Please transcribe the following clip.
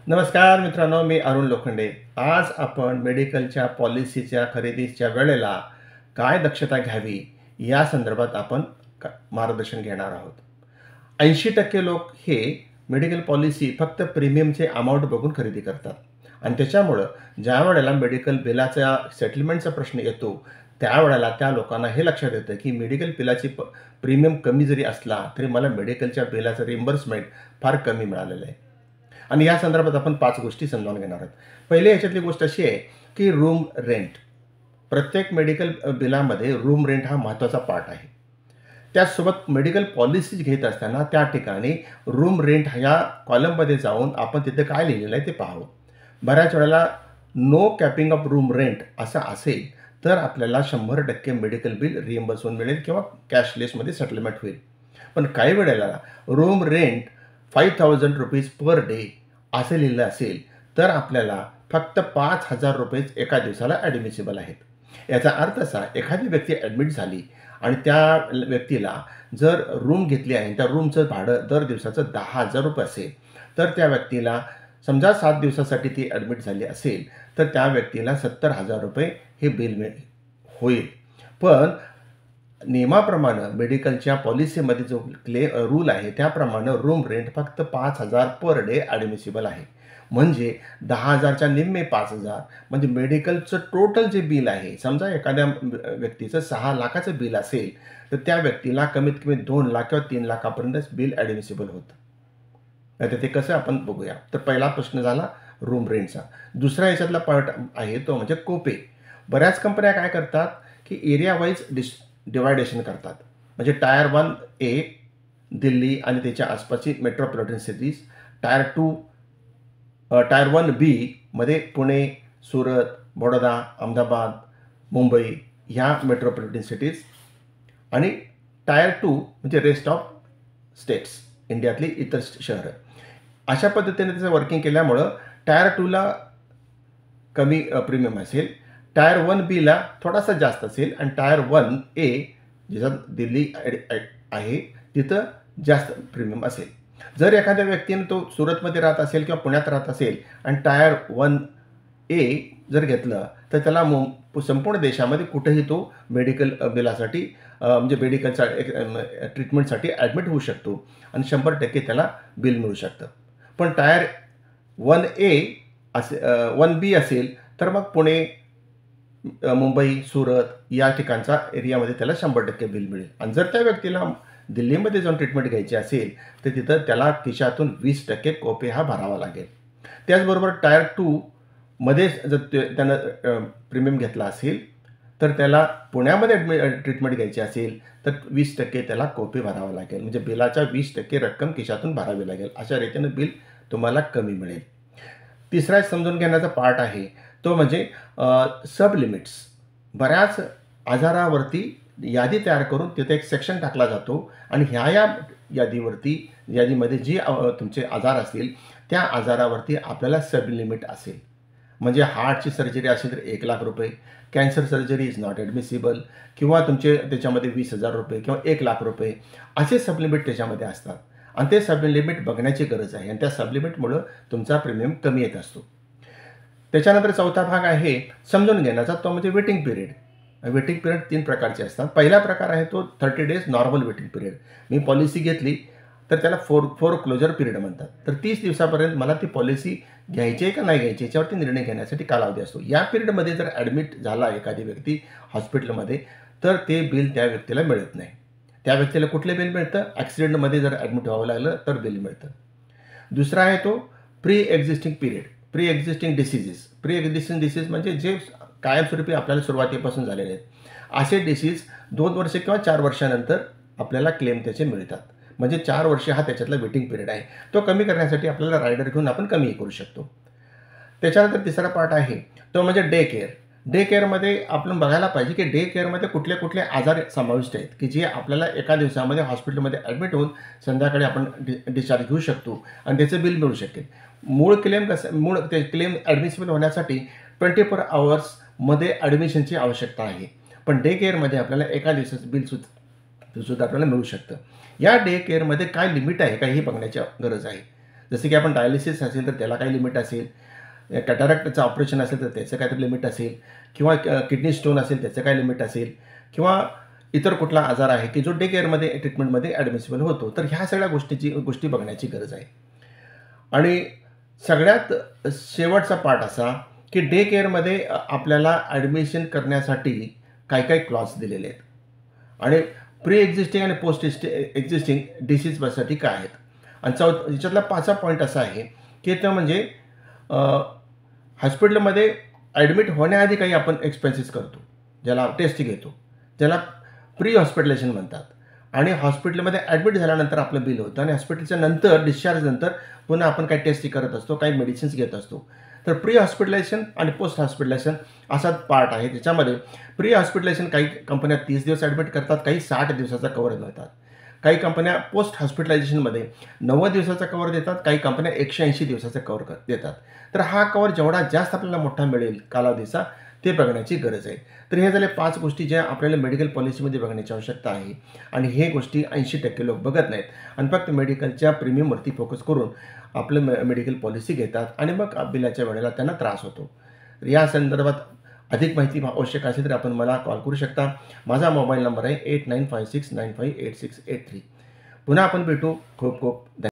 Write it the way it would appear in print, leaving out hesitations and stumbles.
नमस्कार मित्रांनो, मी अरुण लोखंडे. आज आपण मेडिकलच्या पॉलिसीच्या खरेदीच्या वेळेला काय दक्षता घ्यावी या संदर्भात आपण मार्गदर्शन घेणार आहोत. 80% लोक हे मेडिकल पॉलिसी फक्त प्रीमियमचे अमाउंट बघून खरेदी करतात आणि त्याच्यामुळं ज्या वेळेला मेडिकल बिलाचा सेटलमेंटचा प्रश्न येतो त्यावेळेला त्या लोकांना हे लक्षात येतं की मेडिकल बिलाची प्रीमियम कमी जरी असला तरी मला मेडिकलच्या बिलाचं रिम्बर्समेंट फार कमी मिळालेलं आहे. आणि या संदर्भात आपण 5 गोष्टी समजावून घेणार आहोत. पहिले याच्यातली गोष्ट अशी आहे की रूम रेंट. प्रत्येक मेडिकल बिलामध्ये रूम रेंट हा महत्त्वाचा पार्ट आहे. त्याचसोबत मेडिकल पॉलिसीज घेत असताना त्या ठिकाणी रूम रेंट ह्या कॉलममध्ये जाऊन आपण तिथे काय लिहिलेलं आहे ते पाहावं. बऱ्याच वेळेला no capping of room rent असं असेल तर आपल्याला 100% मेडिकल बिल रिइम्बर्स होऊन मिळेल किंवा कॅशलेसमध्ये सेटलमेंट होईल. पण काही वेळेला रूम रेंट ₹5,000 पर डे असं लिहिलं असेल तर आपल्याला फक्त ₹5,000 एका दिवसाला ॲडमिसिबल आहेत. याचा अर्थ असा, एखादी व्यक्ती ॲडमिट झाली आणि त्या व्यक्तीला जर रूम घेतली आहे, त्या रूमचं भाडं दर दिवसाचं ₹10,000 असेल, तर त्या व्यक्तीला समजा 7 दिवसासाठी ती ॲडमिट झाली असेल, तर त्या व्यक्तीला ₹70,000 हे बिल होईल. पण नियमाप्रमाणे मेडिकलच्या पॉलिसीमध्ये जो रूल आहे त्याप्रमाणे रूम रेंट फक्त 5,000 पर डे ॲडमिसिबल आहे. म्हणजे 10,000च्या निम्मे 5,000 म्हणजे मेडिकलचं टोटल जे बिल आहे, समजा एखाद्या व्यक्तीचं 6 लाखाचं बिल असेल तर त्या व्यक्तीला कमीत कमी 2 लाख किंवा 3 लाखापर्यंत बिल ॲडमिसिबल होतं. आता ते कसं आपण बघूया. तर पहिला प्रश्न झाला रूम रेंटचा. दुसरा याच्यातला पार्ट आहे तो म्हणजे कोपे. बऱ्याच कंपन्या काय करतात की एरिया वाईज डिवायडेशन करतात. म्हणजे टायर 1A दिल्ली आणि त्याच्या आसपासची मेट्रोपॉलिटन सिटीज, टायर 1B मध्ये पुणे, सुरत, बडोदा, अहमदाबाद, मुंबई ह्या मेट्रोपॉलिटन सिटीज आणि टायर 2 म्हणजे रेस्ट ऑफ स्टेट्स, इंडियातली इतर शहरं. अशा पद्धतीने त्याचं वर्किंग केल्यामुळं टायर 2ला कमी प्रीमियम असेल, टायर 1Bला थोडासा जास्त असेल आणि टायर 1A जिथं दिल्ली आहे तिथं जास्त प्रीमियम असेल. जर एखाद्या व्यक्तीने तो सुरतमध्ये राहत असेल किंवा पुण्यात राहत असेल आणि टायर 1A जर घेतलं तर त्याला संपूर्ण देशामध्ये कुठेही तो मेडिकल बिलासाठी म्हणजे मेडिकलचा ट्रीटमेंटसाठी ॲडमिट होऊ शकतो आणि 100% त्याला बिल मिळू शकतं. पण टायर 1B असेल तर मग पुणे, मुंबई, सुरत या ठिकाणचा एरियामध्ये त्याला 100% बिल मिळेल. आणि जर त्या व्यक्तीला दिल्लीमध्ये जाऊन ट्रीटमेंट घ्यायची असेल तर तिथं त्याला खिशातून 20% कोपे हा भरावा लागेल. त्याचबरोबर टायर 2मध्ये जर त्यानं प्रीमियम घेतला असेल तर त्याला पुण्यामध्ये ट्रीटमेंट घ्यायची असेल तर 20% त्याला कोपे भरावा लागेल. म्हणजे बिलाच्या 20% रक्कम खिशातून भरावी लागेल. अशा रीतीनं बिल तुम्हाला कमी मिळेल. तिसरा समजून घेण्याचा पार्ट आहे तो म्हणजे सब लिमिट्स. बऱ्याच आजारावरती यादी तयार करून तिथे एक सेक्शन टाकला जातो आणि ह्या यादीमध्ये जी तुमचे आजार असतील त्या आजारावरती आपल्याला सब लिमिट असेल. म्हणजे हार्टची सर्जरी असेल तर ₹1,00,000, कॅन्सर सर्जरी इज नॉट ॲडमिसिबल किंवा तुमचे त्याच्यामध्ये ₹20,000 किंवा ₹1,00,000 असे सब लिमिट त्याच्यामध्ये असतात आणि ते सब लिमिट बघण्याची गरज आहे आणि त्या सब लिमिटमुळं तुमचा प्रीमियम कमी येत असतो. त्याच्यानंतर चौथा भाग आहे समजून घेण्याचा, तो म्हणजे वेटिंग पिरियड. वेटिंग पिरियड 3 प्रकारचे असतात. पहिला प्रकार आहे तो 30 डेज नॉर्मल वेटिंग पिरियड. मी पॉलिसी घेतली तर त्याला फोर क्लोजर पिरियड म्हणतात. तर 30 दिवसापर्यंत मला ती पॉलिसी घ्यायची आहे का नाही घ्यायची याच्यावरती निर्णय घेण्यासाठी कालावधी असतो. या पिरियडमध्ये जर ॲडमिट झाला एखादी व्यक्ती हॉस्पिटलमध्ये तर ते बिल त्या व्यक्तीला मिळत नाही. त्या व्यक्तीला कुठलं बिल मिळतं? ॲक्सिडेंटमध्ये जर ॲडमिट व्हावं लागलं तर बिल मिळतं. दुसरा आहे तो pre existing period. Pre existing disease म्हणजे जे कायमस्वरूपी आपल्याला सुरुवातीपासून झालेले आहेत. असे डिसीज 2 वर्ष किंवा 4 वर्षानंतर आपल्याला क्लेम त्याचे मिळतात. म्हणजे 4 वर्ष हा त्याच्यातला वेटिंग पिरियड आहे. तो कमी करण्यासाठी आपल्याला रायडर घेऊन आपण कमी करू शकतो. त्याच्यानंतर तिसरा पार्ट आहे तो म्हणजे डे केअर. डे केअरमध्ये आपण बघायला पाहिजे की डे केअरमध्ये कुठले कुठले आजार समाविष्ट आहेत की जे आपल्याला एका दिवसामध्ये हॉस्पिटलमध्ये ॲडमिट होऊन संध्याकाळी आपण डिस्चार्ज घेऊ शकतो आणि त्याचं बिल मिळू शकेल. मूळ क्लेम ॲडमिसिबल होण्यासाठी 24 आवर्समध्ये ॲडमिशनची आवश्यकता आहे. पण डे केअरमध्ये आपल्याला एका दिवसाचं बिलसुद्धा आपल्याला मिळू शकतं. या डे केअरमध्ये काय लिमिट आहे का हे बघण्याची गरज आहे. जसं की आपण डायलिसिस असेल तर त्याला काही लिमिट असेल, कॅटॅरॅक्टचं ऑपरेशन असेल तर त्याचं काहीतरी लिमिट असेल, किंवा किडनी स्टोन असेल त्याचं काय लिमिट असेल, किंवा इतर कुठला आजार आहे की जो डे केअरमध्ये ट्रीटमेंटमध्ये ॲडमिसिबल होतो. तर ह्या सगळ्या गोष्टी बघण्याची गरज आहे. आणि सगळ्यात शेवटचा पार्ट असा की डे केअरमध्ये आपल्याला ॲडमिशन करण्यासाठी काय काय क्लॉज दिलेले आहेत आणि प्री एक्झिस्टिंग आणि पोस्ट एक्झिस्टिंग डिसीजसाठी काय आहेत. आणि याच्यातला 5वा पॉईंट असा आहे की तो म्हणजे हॉस्पिटलमध्ये ॲडमिट होण्याआधी काही आपण एक्सपेन्सेस करतो, ज्याला टेस्ट घेतो, ज्याला प्री हॉस्पिटलायझेशन म्हणतात. आणि हॉस्पिटलमध्ये ॲडमिट झाल्यानंतर आपलं बिल होतं आणि हॉस्पिटलच्या नंतर डिस्चार्जनंतर पुन्हा आपण काही टेस्ट करत असतो, काही मेडिसिन्स घेत असतो. तर प्री हॉस्पिटलायझेशन आणि पोस्ट हॉस्पिटलायझेशन असा पार्ट आहे. त्याच्यामध्ये प्री हॉस्पिटलायझेशन काही कंपन्या 30 दिवस ॲडमिट करतात, काही 60 दिवसाचा कव्हर देतात. काही कंपन्या पोस्ट हॉस्पिटलायझेशनमध्ये 90 दिवसाचा कव्हर देतात, काही कंपन्या 180 दिवसाचा कव्हर देतात. तर हा कव्हर जेवढा जास्त आपल्याला मोठा मिळेल कालावधीचा ते बघण्याची गरज आहे. तर हे झाले 5 गोष्टी ज्या आपल्याला मेडिकल पॉलिसीमध्ये बघण्याची आवश्यकता आहे. आणि हे गोष्टी 80% लोक बघत नाहीत आणि फक्त मेडिकलच्या प्रीमियमवरती फोकस करून आपलं मेडिकल पॉलिसी घेतात आणि मग बिलाच्या वेळेला त्यांना त्रास होतो. तर या संदर्भात अधिक माहिती आवश्यक असेल तर आपण मला कॉल करू शकता. माझा मोबाईल नंबर आहे 8956958683. पुन्हा आपण भेटू. खूप खूप धन्यवाद.